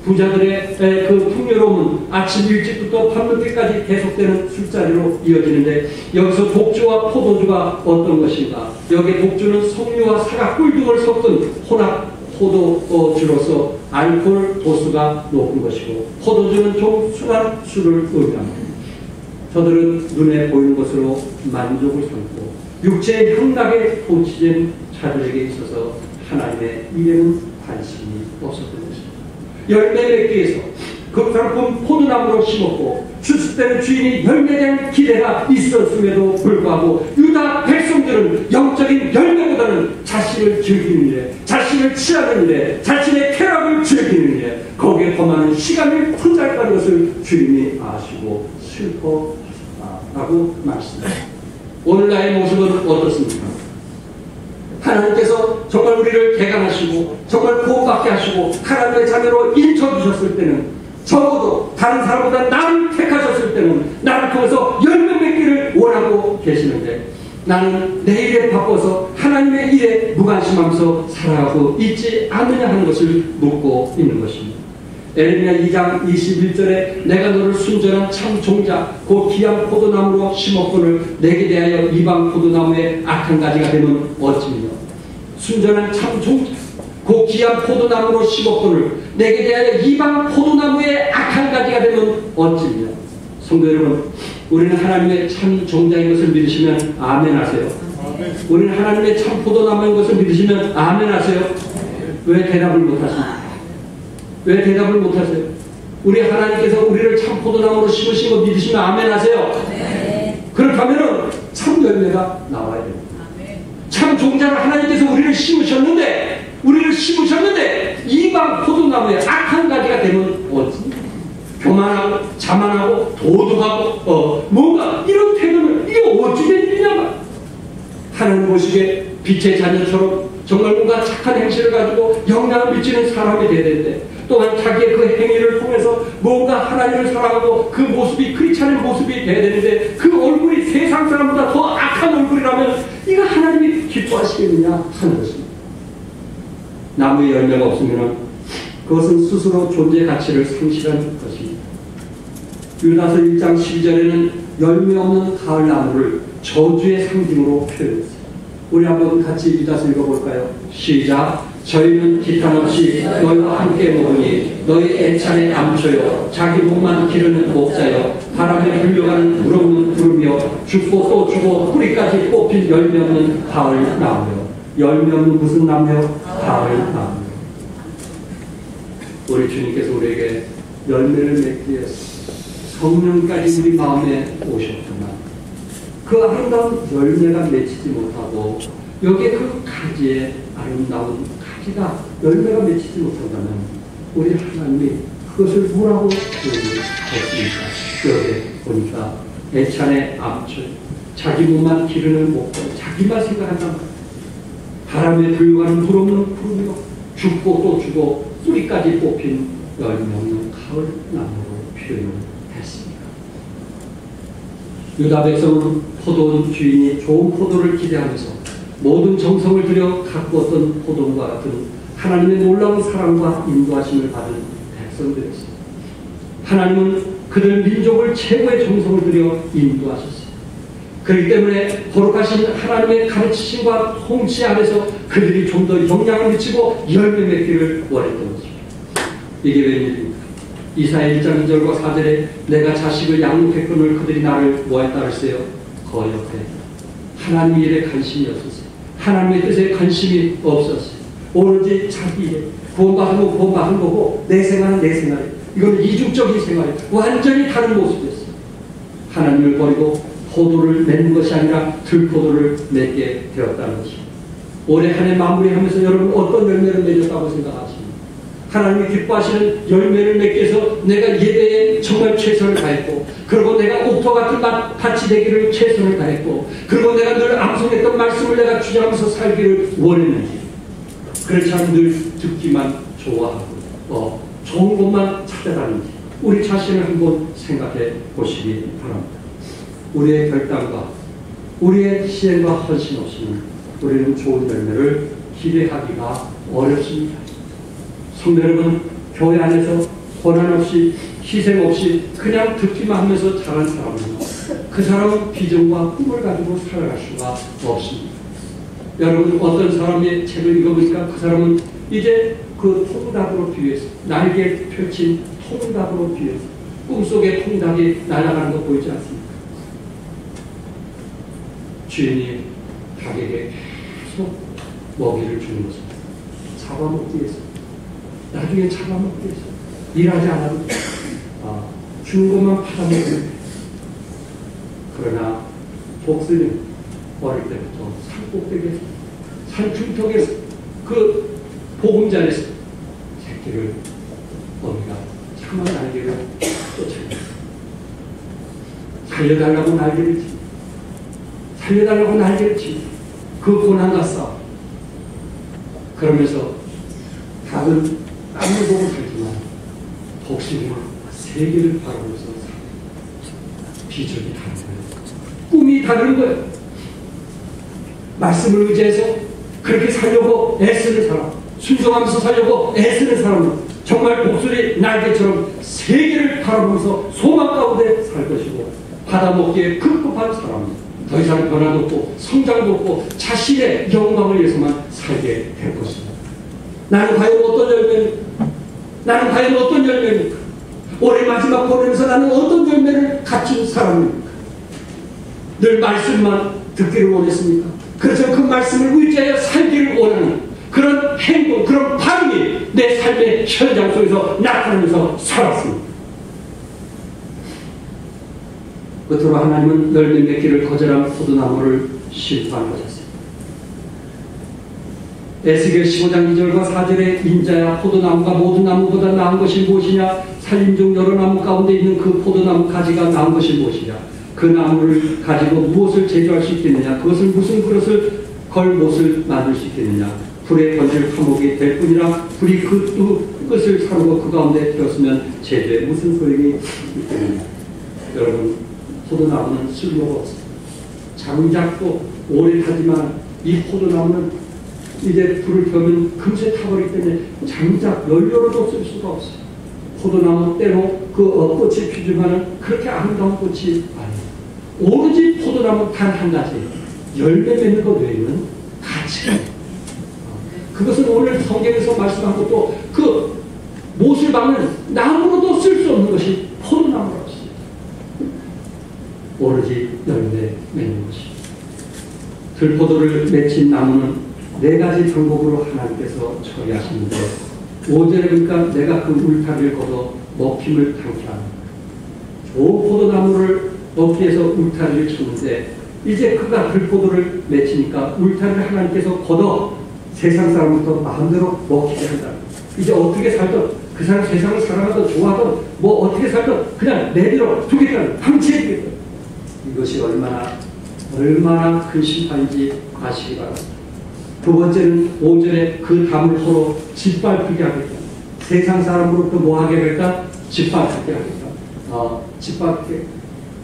부자들의 그 풍요로움은 아침 일찍부터 밤늦게까지 계속되는 술자리로 이어지는데 여기서 독주와 포도주가 어떤 것인가? 여기 독주는 석류와 사과 꿀 등을 섞은 혼합 포도주로서 알코올 도수가 높은 것이고 포도주는 좀 순한 술을 의미합니다. 저들은 눈에 보이는 것으로 만족을 삼고 육체의 향락에 도취된 자들에게 있어서 하나님의 일에는 관심이 없었던 것입니다. 열매 맺기 위해서 그 상품 포도나무로 심었고 수습되는 주인이 열매에 대한 기대가 있었음에도 불구하고 유다 백성들은 영적인 열매보다는 자신을 즐기는 일에, 자신을 취하는 일에, 자신의 쾌락을 즐기는 일에 거기에 더 많은 시간을 투자했다는 것을 주님이 아시고 슬퍼하셨다라고 말씀합니다. 오늘 나의 모습은 어떻습니까? 하나님께서 정말 우리를 개간하시고 정말 구원받게 하시고 하나님의 자녀로 인쳐주셨을 때는 적어도 다른 사람보다 나를 택하셨을 때는 나를 통해서 열매 맺기를 원하고 계시는데 나는 내 일에 바빠서 하나님의 일에 무관심하면서 살아가고 있지 않느냐 하는 것을 묻고 있는 것입니다. 에레미야 2장 21절에 내가 너를 순전한 참 종자 곧 귀한 포도나무로 심었거늘 내게 대하여 이방 포도나무의 악한 가지가 되면 어찌며 순전한 참 종자 곧 귀한 포도나무로 심었거늘 내게 대하여 이방 포도나무의 악한 가지가 되면 어찌며. 성도 여러분, 우리는 하나님의 참 종자인 것을 믿으시면 아멘 하세요. 우리는 하나님의 참 포도나무인 것을 믿으시면 아멘 하세요. 왜 대답을 못하십니까? 왜 대답을 못하세요? 우리 하나님께서 우리를 참 포도나무로 심으신 거 믿으시면 아멘 하세요. 네. 그렇다면 참 열매가 나와야 됩니다. 참 종자를 하나님께서 우리를 심으셨는데 이방 포도나무에 악한 가지가 되면 어찌? 교만하고 자만하고 도둑하고 뭔가 이런 태도는 이게 어찌 된 일이냐? 하나님 보시기에 빛의 자녀처럼 정말 뭔가 착한 행실을 가지고 영향을 미치는 사람이 되어야 되는데 또한 자기의 그 행위를 통해서 뭔가 하나님을 사랑하고 그 모습이 크리스찬의 모습이 되어야 되는데 그 얼굴이 세상 사람보다 더 악한 얼굴이라면 이거 하나님이 기뻐하시겠느냐 하는 것입니다. 나무의 열매가 없으면 그것은 스스로 존재 가치를 상실한 것입니다. 유다서 1장 12절에는 열매 없는 가을 나무를 저주의 상징으로 표현했어요. 우리 한번 같이 유다서 읽어볼까요? 시작. 저희는 기탄 없이 너희와 함께 먹으니 너희 애찬에 암초여 자기 목만 기르는 목자여 바람에 불려가는 물 없는 구름이여 죽고 또 죽어 뿌리까지 뽑힌 열매 없는 가을 나무여. 열매 없는 무슨 나무여? 가을 나무여. 우리 주님께서 우리에게 열매를 맺기 위해서 성령까지 우리 마음에 오셨구나. 그 아름다운 열매가 맺히지 못하고 여기에 그 가지의 아름다운 가지가 열매가 맺히지 못한다면 우리 하나님이 그것을 뭐라고 표현했습니까? 여기 보니까 애찬의 암초 자기 몸만 기르는 목자 자기만 생각한단 말이야. 바람에 불려가는 물 없는 구름이요 죽고 또 죽어 뿌리까지 뽑힌 열매 없는 가을 나무로 표현했습니다. 유다 백성은 포도원 주인이 좋은 포도를 기대하면서 모든 정성을 들여 가꾸었던 포도원과 같은 하나님의 놀라운 사랑과 인도하심을 받은 백성들이었습니다. 하나님은 그들 민족을 최고의 정성을 들여 인도하셨습니다. 그렇기 때문에 거룩하신 하나님의 가르치심과 통치 안에서 그들이 좀 더 영향을 미치고 열매 맺기를 원했던 것입니다. 이게 웬일입니까? 이사야 1장 2절과 4절에 내가 자식을 양육했거늘 그들이 나를 뭐에 따르세요? 거역해. 하나님 일에 관심이 없었어요. 하나님의 뜻에 관심이 없었어요. 오로지 자기 구원받으면 구원받은 거고 내 생활은 내 생활이에요. 이건 이중적인 생활이에요. 완전히 다른 모습이었어요. 하나님을 버리고 포도를 맺는 것이 아니라 들포도를 맺게 되었다는 것입니다. 올해 한 해 마무리하면서 여러분 어떤 열매를 맺었다고 생각하십니까? 하나님이 기뻐하시는 열매를 맺기 위해서 내가 예배에 정말 최선을 다했고, 그리고 내가 옥토 같은 밭이 되기를 최선을 다했고, 그리고 내가 늘 암송했던 말씀을 내가 주장하면서 살기를 원했는지, 그렇지 않으면 늘 듣기만 좋아하고 좋은 것만 찾아다니는지 우리 자신을 한번 생각해 보시기 바랍니다. 우리의 결단과 우리의 시행과 헌신 없이는 우리는 좋은 열매를 기대하기가 어렵습니다. 성도 여러분, 교회 안에서 고난 없이 희생 없이 그냥 듣기만 하면서 자란 사람은 그 사람은 비전과 꿈을 가지고 살아갈 수가 없습니다. 여러분, 어떤 사람의 책을 읽어보니까 그 사람은 이제 그 통닭으로 비유해서, 날개 펼친 통닭으로 비유해서 꿈속에 통닭이 날아가는 거 보이지 않습니까? 주인이 닭에게 계속 먹이를 주는 것은 잡아먹기 위해서, 나중에 잡아먹기 위해서 일하지 않아도 주는 것만 받아먹는 거예요. 그러나 복수는 어릴 때부터 산꼭대기에서, 산중턱에서, 그 보금자리에서 새끼를 어미가 참아 날개를 쫓아냅니다. 살려달라고 날개를 칩니다. 살려달라고 날개를 칩니다. 그 고난과 싸움. 그러면서 닭은 땀을 보고 살지만 독수리는 세계를 바라보면서 삽니다. 비전이 다른 거예요. 꿈이 다른 거예요. 말씀을 의지해서 그렇게 살려고 애쓰는 사람, 순종하면서 살려고 애쓰는 사람은 정말 독수리 날개처럼 세계를 바라보면서 소망 가운데 살 것이고, 받아먹기에 급급한 사람은 더 이상 변화도 없고 성장도 없고 자신의 영광을 위해서만 살게 될 것입니다. 나는 과연 어떤 열매입니까? 나는 과연 어떤 열매입니까? 올해 마지막 보내면서 나는 어떤 열매를 갖춘 사람입니까? 늘 말씀만 듣기를 원했습니까? 그래서 그 말씀을 의지하여 살기를 원하는 그런 행동, 그런 반응이 내 삶의 현장 속에서 나타나면서 살았습니다. 끝으로 하나님은 열매 맺기를 거절한 포도나무를 심판한 것이었습니다. 에스겔 15장 2절과 4절에 인자야, 포도나무가 모든 나무보다 나은 것이 무엇이냐? 살림 중 여러 나무 가운데 있는 그 포도나무 가지가 나은 것이 무엇이냐? 그 나무를 가지고 무엇을 제조할 수 있겠느냐? 그것을 무슨 그릇을 걸 못을 만들 수 있겠느냐? 불에 던질 화목이 될 뿐이라 불이 그 끝을 사르고 그 가운데 들었으면 제조에 무슨 소용이 있겠느냐? 여러분, 포도나무는 쓸모가 없습니다. 장작도 오래 타지만 이 포도나무는 이제 불을 켜면 금세 타버리기 때문에 장작 연료로도 쓸 수가 없어요. 포도나무 때로 그 꽃이 피지만은 그렇게 아름다운 꽃이 아니에요. 오로지 포도나무 단 한 가지, 열매 맺는 것 외에는 가치가 없어요. 그것은 오늘 성경에서 말씀한 것도 그 못을 박는 나무로도 쓸 수 없는 것이 포도나무라고 했어요. 오로지 열매 맺는 것입니다. 들포도를 맺힌 나무는 네 가지 방법으로 하나님께서 처리하시는데, 5절에 보니까 내가 그 울타리를 걷어 먹힘을 당케 합니다. 좋은 포도나무를 먹기 위해서 울타리를 쳤는데, 이제 그가 들포도를 맺히니까 울타리를 하나님께서 걷어 세상 사람부터 마음대로 먹히게 한다. 이제 어떻게 살든, 그 사람 세상을 사랑하든 좋아하든 뭐 어떻게 살든 그냥 내버려 두겠다는, 방치해두겠다. 이것이 얼마나 큰 심판인지 아시기 바랍니다. 두 번째는 5절에 그 담을 서로 짓밟히게 하겠다. 세상 사람으로부터 뭐 하게 할까? 짓밟히게 하겠다. 짓밟히게.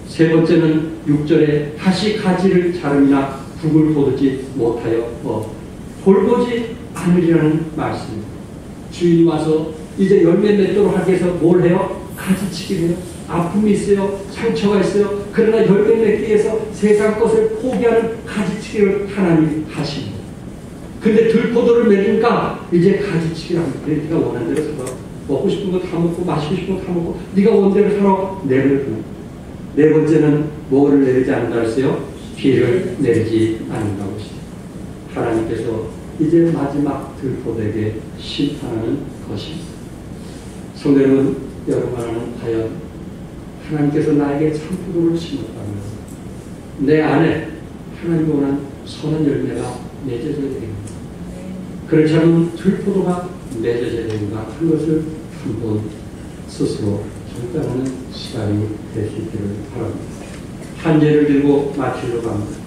세 번째는 6절에 다시 가지를 자르나 북을 돋지 못하여 돌보지 않으리라는 말씀입니다. 주인이 와서 이제 열매 맺도록 하기 위해서 뭘 해요? 가지치기를 해요. 아픔이 있어요. 상처가 있어요. 그러나 열매 맺기 위해서 세상 것을 포기하는 가지치기를 하나님이 하십니다. 근데 들포도를 맺으니까 이제 가지치기를 합니다. 네가 원하는 대로 살아. 먹고 싶은 거 다 먹고 마시고 싶은 거 다 먹고 네가 원하는 대로 살아. 내버려두는. 네 번째는 뭐를 내리지 않는다 했어요? 비를 내리지 않는다고 했어요. 하나님께서 이제 마지막 들포되게 심판하는 것입니다. 성도 여러분, 여러분은 과연 하나님께서 나에게 참포도를 심었다면 내 안에 하나님이 원한 선한 열매가 맺어져야 됩니다. 그렇지 않으면 들포도가 맺어져야 되는가 한 것을 한번 스스로 결단하는 시간이 될 수 있기를 바랍니다. 한 예를 들고 마치려고 합니다.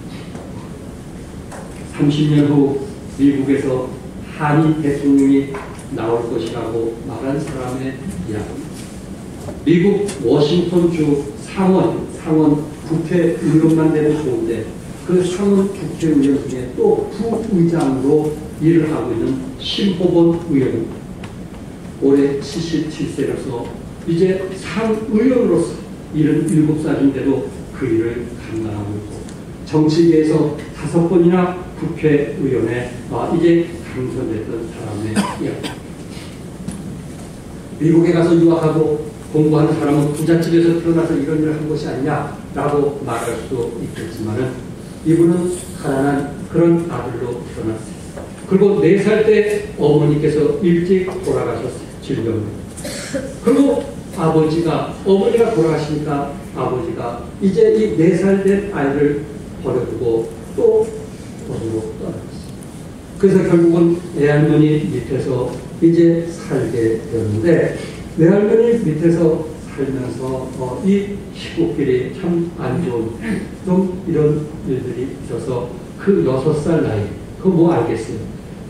30년 후 미국에서 한인 대통령이 나올 것이라고 말한 사람의 이야기입니다. 미국 워싱턴주 상원 국회의원만 되면 좋은데 그 상원 국회의원 중에 또 부의장으로 일을 하고 있는 심호본 의원입니다. 올해 77세로서 이제 상의원으로서 77살인데도 그 일을 감당하고 있고 정치계에서 5번이나 국회의원에 이제 당선됐던 사람의 이야기. 미국에 가서 유학하고 공부하는 사람은 부잣집에서 태어나서 이런 일을 한 것이 아니냐라고 말할 수 있겠지만은 이분은 가난한 그런 아들로 태어났어요. 그리고 4살 때 어머니께서 일찍 돌아가셨어요. 질병으로. 그리고 어머니가 돌아가시니까 아버지가 이제 이 4살 된 아이를 버려두고 또 어디로 떠났어요. 그래서 결국은 외할머니 밑에서 이제 살게 되었는데 외할머니 밑에서 살면서 이 식구끼리 참 안 좋은 좀 이런 일들이 있어서 그 6살 나이 그거 뭐 알겠어요.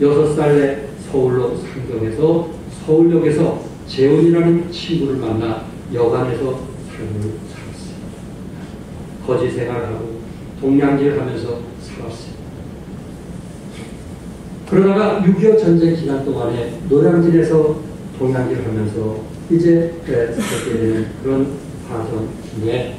6살에 서울로 상경해서 서울역에서 재훈이라는 친구를 만나 여관에서 삶을 살았어요. 거지 생활하고 동양질하면서 살았어요. 그러다가 6.25 전쟁 기간 동안에 노량진에서 동양질하면서 이제 살게 되는 그런 과정 중에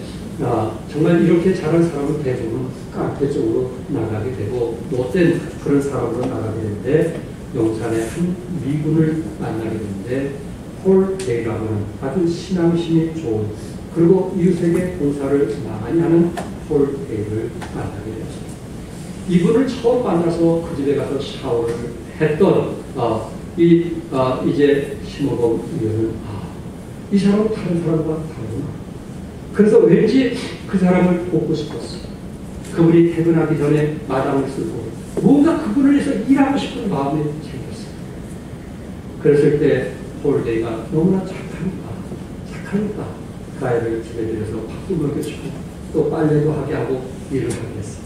정말 이렇게 자란 사람은 대부분 깡패 쪽으로 나가게 되고 못된 그런 사람으로 나가게 되는데 용산의 한 미군을 만나게 되는데 폴 데이라고 하는 아주 신앙심이 좋은 그리고 이웃에게 봉사를 많이 하는 폴 데이를 만나게 되었습니다. 이분을 처음 만나서 그 집에 가서 샤워를 했던 이제 심호범 의원은 이 사람은 다른 사람과 다르구나. 그래서 왠지 그 사람을 돕고 싶었어요. 그분이 퇴근하기 전에 마당을 쓰고 뭔가 그분을 위해서 일하고 싶은 마음이 생겼어요. 그랬을 때 폴데이가 너무나 착하니까 그 아이를 집에 들여서 밥도 먹여주고 또 빨래도 하게 하고 일을 하게 했어요.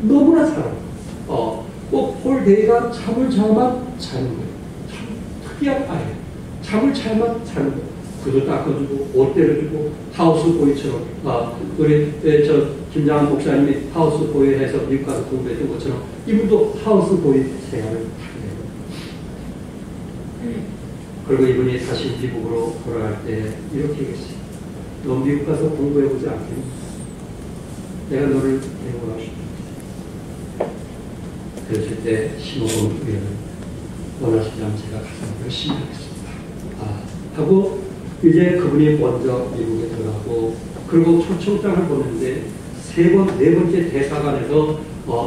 너무나 잘하고 꼭 폴데이가 잠을 자만 자는 거예요. 참 특이한 아이예요. 잠을 자만 자는 거예요. 그도 닦아주고 옷 때려주고 하우스보이처럼 우리 김장한 목사님이 하우스보이해서 미국 가서 공부했던 것처럼 이분도 하우스보이 생활을 하게 돼요. 그리고 이분이 다시 미국으로 돌아갈 때 이렇게 얘기했어요. 너 미국 가서 공부해보지 않겠니? 내가 너를 데리고 가고 싶다. 그랬을 때 심호범 의원은 원하시면 제가 가서 열심히 하겠습니다. 하고 이제 그분이 먼저 미국에 들어가고 그리고 초청장을 보냈는데 네 번째 대사관에서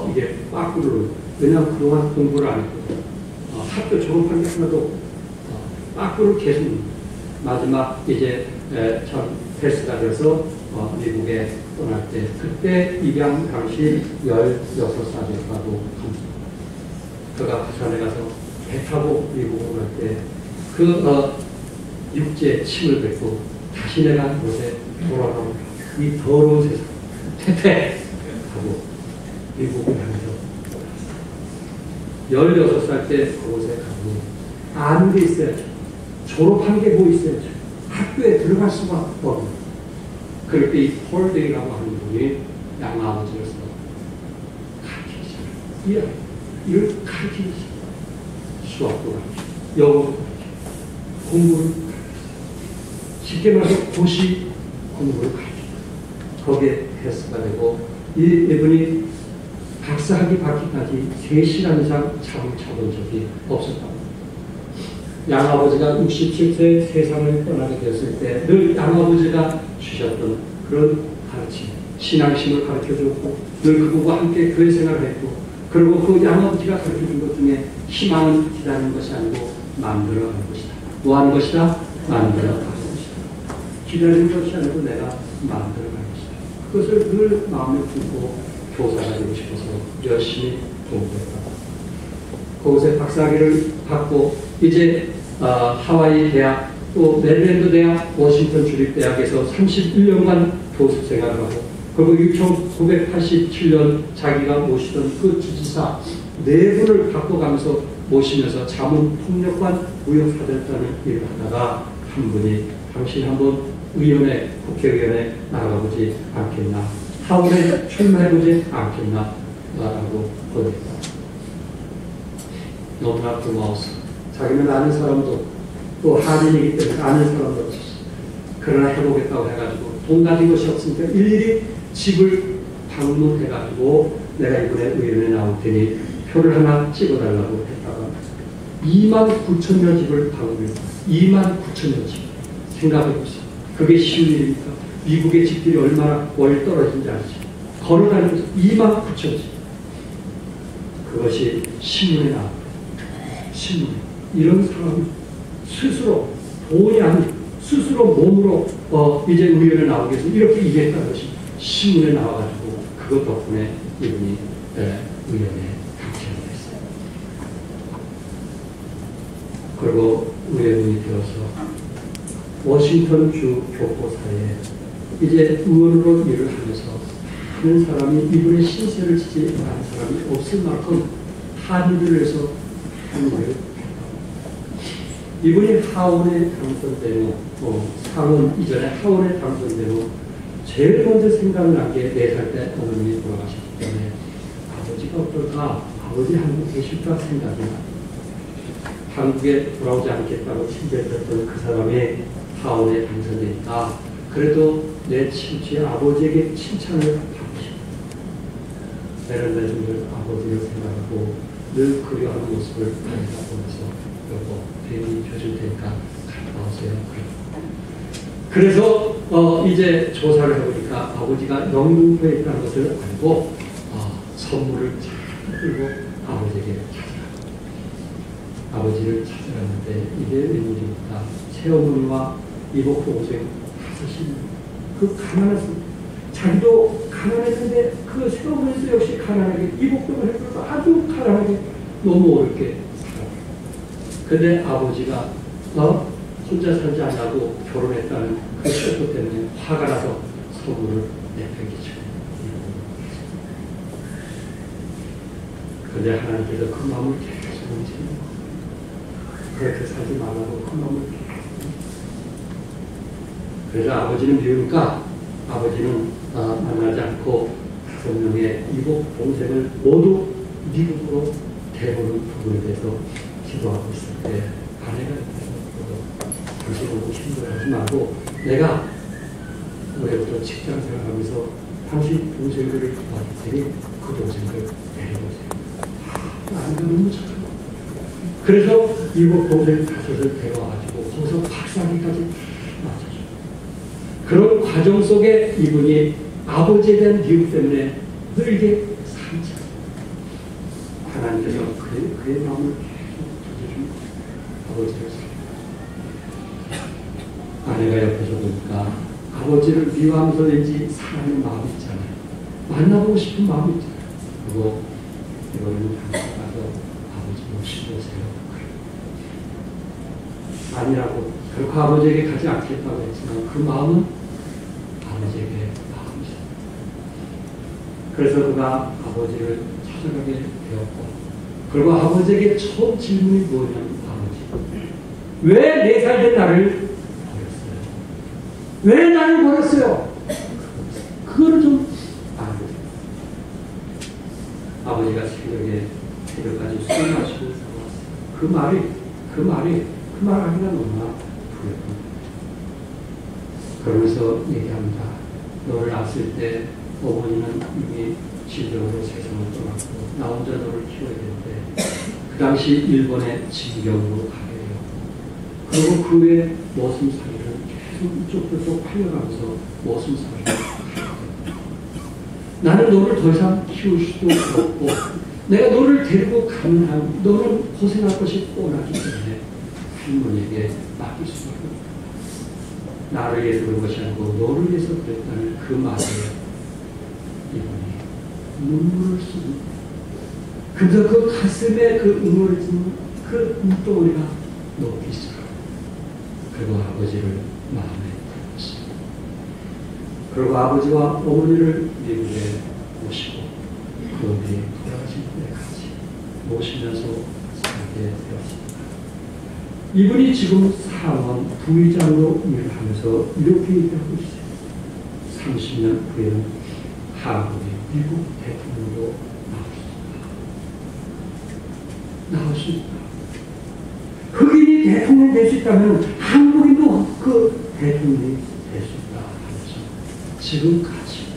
이게 빠꾸를 왜냐하면 그동안 공부를 안 했거든요. 학교 졸업한 게 하나도 빠꾸를 계속 마지막 이제 전 패스가 돼서 미국에 떠날 때 그때 입양 당시 16살이었다고 합니다. 그가 부산에 가서 배 타고 미국으로 갈 때 육지에 침을 뱉고 다시 내가 곳에 돌아가고 이 더러운 세상 퇴퇴하고 미국을 향해서 16살 때 그곳에 가고 아는 게 있어야죠. 졸업한 게 뭐 있어야죠. 학교에 들어갈 수가 없는. 그럴 때 이 폴데이라고 하는 분이 양아버지로서 가르치기 시작해요. 이를 가르치기 시작해요. 수학도 가르치고 영어도 가르치고 공부를 쉽게 말해서 도시 공부를 가르치고 거기에 패스가 되고 이분이 박사학위 받기까지 3시간 이상 잠을 자본 적이 없었다고. 양아버지가 67세 세상을 떠나게 되었을 때 늘 양아버지가 주셨던 그런 가르침, 신앙심을 가르쳐줬고 늘 그분과 함께 교회 생활을 했고 그리고 그 양아버지가 가르쳐준 것 중에 희망은 기다리는 것이 아니고 만들어가는 것이다. 뭐 하는 것이다? 만들어가는 것이다. 기다리는 것이 아니고 내가 만들어가는 것이다. 그것을 늘 마음에 품고 교사가 되고 싶어서 열심히 공부했다. 거기서 박사학위를 받고 이제 하와이 대학 또 메릴랜드 대학 워싱턴 주립대학에서 31년간 교수 생활을 하고 그리고 1987년 자기가 모시던 그 지지사 4분을 바꿔가면서 모시면서 자문폭력관 무역사절단을 일을 하다가 한 분이 당신 한번 국회의원에 나가보지 않겠나, 하원에 출마해보지 않겠나 라고 보냈다. 너무나 고마웠어. 자기는 아는 사람도 또 한인이기 때문에 아는 사람도 없었어. 그러나 해보겠다고 해가지고 돈 가진 것이 없으니까 일일이 집을 방문해가지고 내가 이번에 의원에 나올 테니 표를 하나 찍어달라고 했다가 29,000여 집을 방문했다. 29,000여 집. 생각해보세요. 그게 쉬운 일입니까? 미국의 집들이 얼마나 멀리 떨어진지 알지? 걸어다니면서 29,000 집. 그것이 신문에 나왔다. 신문에. 이런 사람이 스스로 돈이 아니고 스스로 몸으로 이제 의원에 나오기 위해서 이렇게 일했다는 것이 신문에 나와가지고 그것 덕분에 이분이 의원에 당선이 됐어요. 그리고 의원이 되어서 워싱턴 주 교포사에 이제 의원으로 일을 하면서 하는 사람이 이분의 신세를 지지 않은 사람이 없을 만큼 한일을 해서 하는 거예요. 이분이 하원에 당선되고 상원 이전에 하원에 당선되고 제일 먼저 생각난 게 4살 때 어머님이 돌아가셨기 때문에 아버지가 어떨까? 아버지 한국에 계실까 생각이 나. 한국에 돌아오지 않겠다고 침뱉었던 그 사람이 하원에 당선되니까 그래도 내 친추의 아버지에게 칭찬을 받고 싶다. 베란다에 늘 아버지를 생각하고 늘 그리워하는 모습을 다니다 보면서 여보, 괜히 펴줄 테니까 갔다 오세요. 그래서 이제 조사를 해보니까 아버지가 영등포에 있다는 것을 알고 선물을 잘 들고 아버지에게 찾아갔다. 아버지를 찾아갔는데 이게 웬일입니까? 새어머니와 이복 동생 5인 그 가난해서 자기도 가난했는데 그 새어머니도 역시 가난하게 이복도 했고 아주 가난하게 너무 어렵게 근데 아버지가 혼자 살지 않냐고 결혼했다는 그 쇼크 때문에 화가 나서 선물을 내팽개치고 그런데 하나님께서 그 마음을 계속 움직이는 거예요. 그렇게 살지 말라고 그 마음을 계속 그래서 아버지는 미우니까 아버지는 만나지 않고 5명의 이복 동생을 모두 미국으로 데려오는 부분에 대해서 기도하고 있을 때 아내가 당신 오고 힘들어하지 말고 내가 올해부터 직장 생활하면서 당신 동생들을 도와줄 테니 그 동생들 데려오세요. 아내가 너무 착하고 그래서 이국 동생 5을 데려와가지고 거기서 박사학위까지 맞춰줘. 그런 과정 속에 이분이 아버지에 대한 미움 때문에 늘게 상처. 하나님께서 그의 마음을 아버지를 아내가 옆에서 보니까 아버지를 미워하면서 왠지 사랑하는 마음이 있잖아요. 만나보고 싶은 마음이 있잖아요. 그리고 이거는 당장 가서 아버지 모시고 오세요. 아니라고 결코 아버지에게 가지 않겠다고 했지만 그 마음은 아버지에게 마음이죠. 그래서 그가 아버지를 찾아가게 되었고 그리고 아버지에게 처음 질문이 뭐냐면 왜 4살 된 나를 버렸어요? 왜 나를 버렸어요? 그거를 좀 알고 아버지가 새벽까지 술 마시고 왔어요. 그 말 하기가 너무나 두렵고 그러면서 얘기합니다. 너를 낳았을 때 어머니는 이미 질병으로 세상을 떠났고 나 혼자 너를 키워야 되는데 그 당시 일본의 진경으로 가게 되었고 그리고 그 후에 머슴살이를 계속 이쪽저쪽 팔려가면서 머슴살이를 나는 너를 더 이상 키울 수도 없고 내가 너를 데리고 가는 한 너는 고생할 것이 뻔하기 때문에 할머니에게 맡길 수밖에 없다. 나를 위해서 그런 것이 아니고 너를 위해서 그랬다는 그 말에 이분이 눈물을 쓰고 그래서 그 가슴에 그 눈물을 짓는 그 눈덩이가 높이 있어요. 그리고 아버지를 마음에 품었습니다. 그리고 아버지와 어머니를 미국에 모시고 그들이 돌아가실 때까지 모시면서 살게 되었습니다. 이분이 지금 상원 부의장으로 일을 하면서 이렇게 얘기하고 있어요. 30년 후에는 한국의 미국 대통령으로 나올 수 있다. 흑인이 대통령이 될 수 있다면 한국인도 그 대통령이 될 수 있다 하면서 지금까지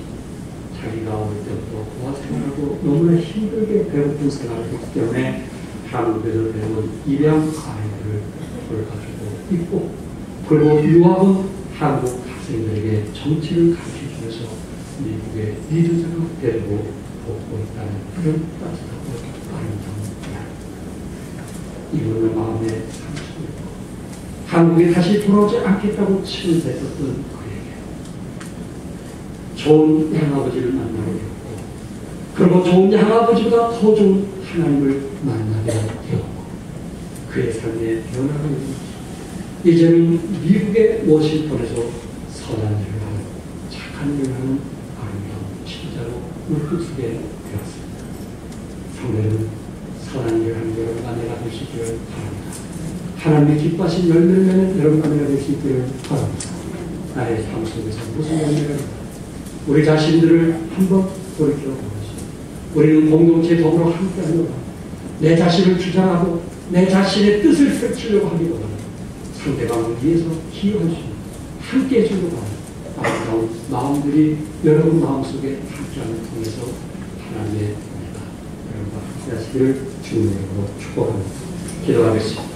자기가 어릴 때부터 고아 생활하고 너무나 힘들게 배고픈 생활을 했기 때문에 한국에서 배운 입양 아이들을 가지고 있고 그리고 유학은 한국 학생들에게 정치를 가르쳐주면서 미국의 리더자가 되고 돕고 있다는 그런 따뜻하고 아름다운 이분의 마음에 상처가 있고 한국에 다시 돌아오지 않겠다고 침을 뱉었던 그에게 좋은 양아버지를 만나게 되었고 그리고 좋은 양아버지보다 더 좋은 하나님을 만나게 되었고 그의 삶에 변화가 있었습니다. 이제는 미국의 워싱턴에서 선한 일을 하는 착한 일을 하는 아름다운 신자로 물끄게 되었습니다. 성례는 선한 일을 하는 여러분과 내가 될 수 있기를 바랍니다. 하나님의 기뻐하신 열매를 맺는 여러분과 내가 될 수 있기를 바랍니다. 나의 삶 속에서 무슨 열매가 있다. 우리 자신들을 한번 돌이켜보겠습니다. 우리는 공동체 더불어 함께하려고 내 자신을 주장하고 내 자신의 뜻을 펼치려고 하기보다는 상대방을 위해서 기여할 수 있는 함께 해주려고 하는 아름다운 마음들이 여러분 마음속에 함께함을 통해서 하나님의 은혜가 여러분과 함께 하시기를 주님으로 축복합니다. 기도하겠습니다.